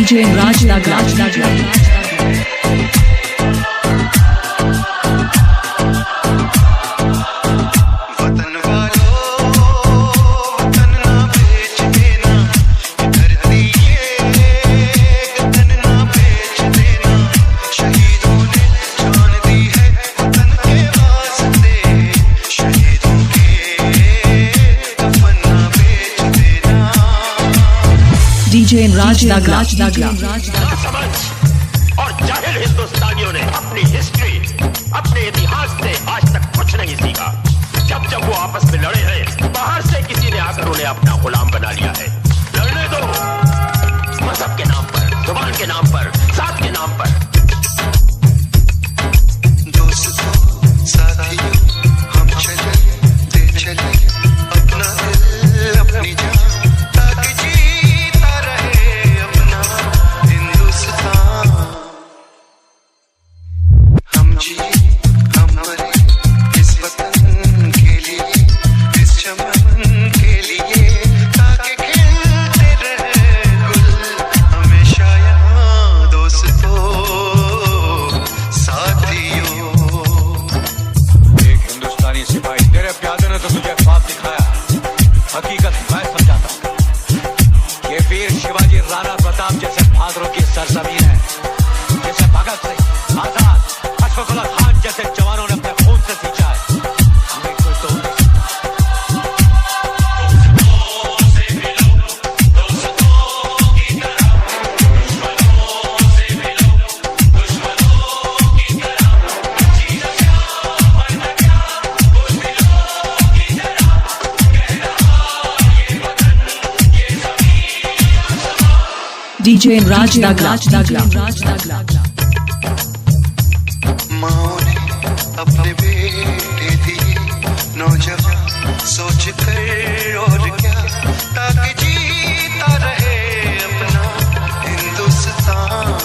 DJ Raj Dagla. DJ Raj Dagla. और जाहिल हिंदुस्तानियों ने अपनी हिस्ट्री, अपने इतिहास से आज तक कुछ नहीं सीखा। जब जब वो आपस में लड़े हैं, बाहर से किसी ने आकर उन्हें अपना गुलाम बना लिया है। लड़ने दो, मजहब के नाम पर, जुबान के नाम पर, साथ के नाम पर। दोस्तों, साथियों, हम चले, दे चले, अपना दिल, अपनी जान। हकीकत मैं समझाता हूँ। ये वीर शिवाजी राणा प्रताप जैसे बहादुरों की सरजमीन है, जैसे भगत सिंह, आजाद, अशफाकुल्लाह खान जैसे जवानों ने अपने खून से सींचा है। हमें कोई तो DJ Raj Dagla. माँ ने अपने बेटे दिए नौजवान सोच कर और क्या, ताकि जीता रहे अपना हिंदुस्तान।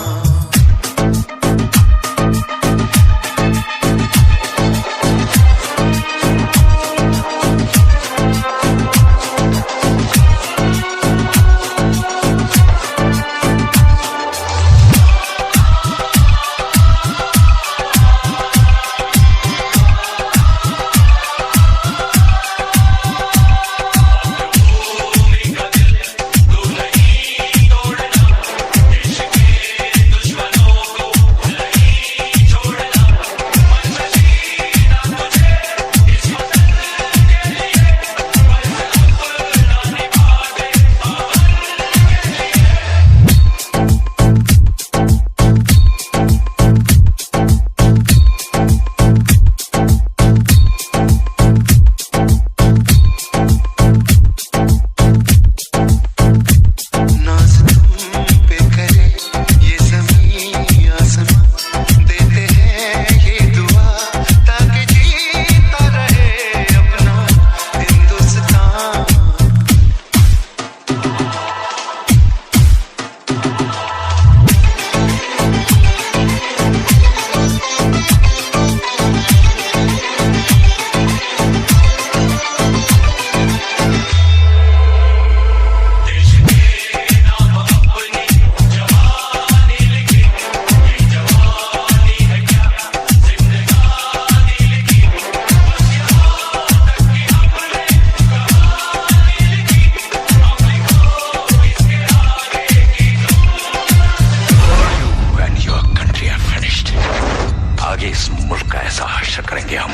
इस मुल्क का ऐसा हश्र करेंगे हम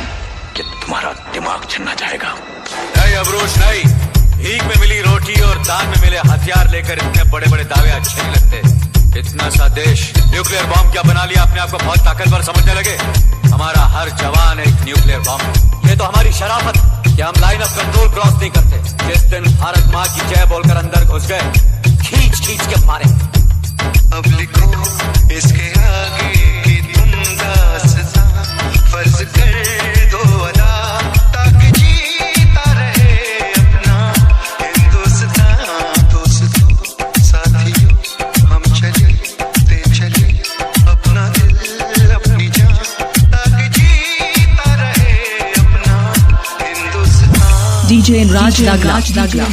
कि तुम्हारा दिमाग छिन्ना जाएगा। नहीं अबरोश नहीं, भीख में मिली रोटी और दान में मिले हथियार लेकर इतने बड़े बड़े दावे अच्छे नहीं लगते। इतना सा देश न्यूक्लियर बॉम्ब क्या बना लिया, अपने आप को बहुत ताकतवर समझने लगे। हमारा हर जवान एक न्यूक्लियर बॉम्ब। ये तो हमारी शराफत कि हम लाइन ऑफ कंट्रोल क्रॉस नहीं करते। जिस दिन भारत माँ की जय बोलकर अंदर घुस गए, खींच खींच के मारे। अब लिखो इसके आगे कि तुम दास्तां फर्ज कर दो अदा, ताकि जीता रहे अपना हिंदुस्तान। दोस्तों, साथियों, हम चले, दे चले, अपना दिल, अपनी जान, ताकि जीता रहे अपना हिंदुस्तान। DJ Raj Dagla.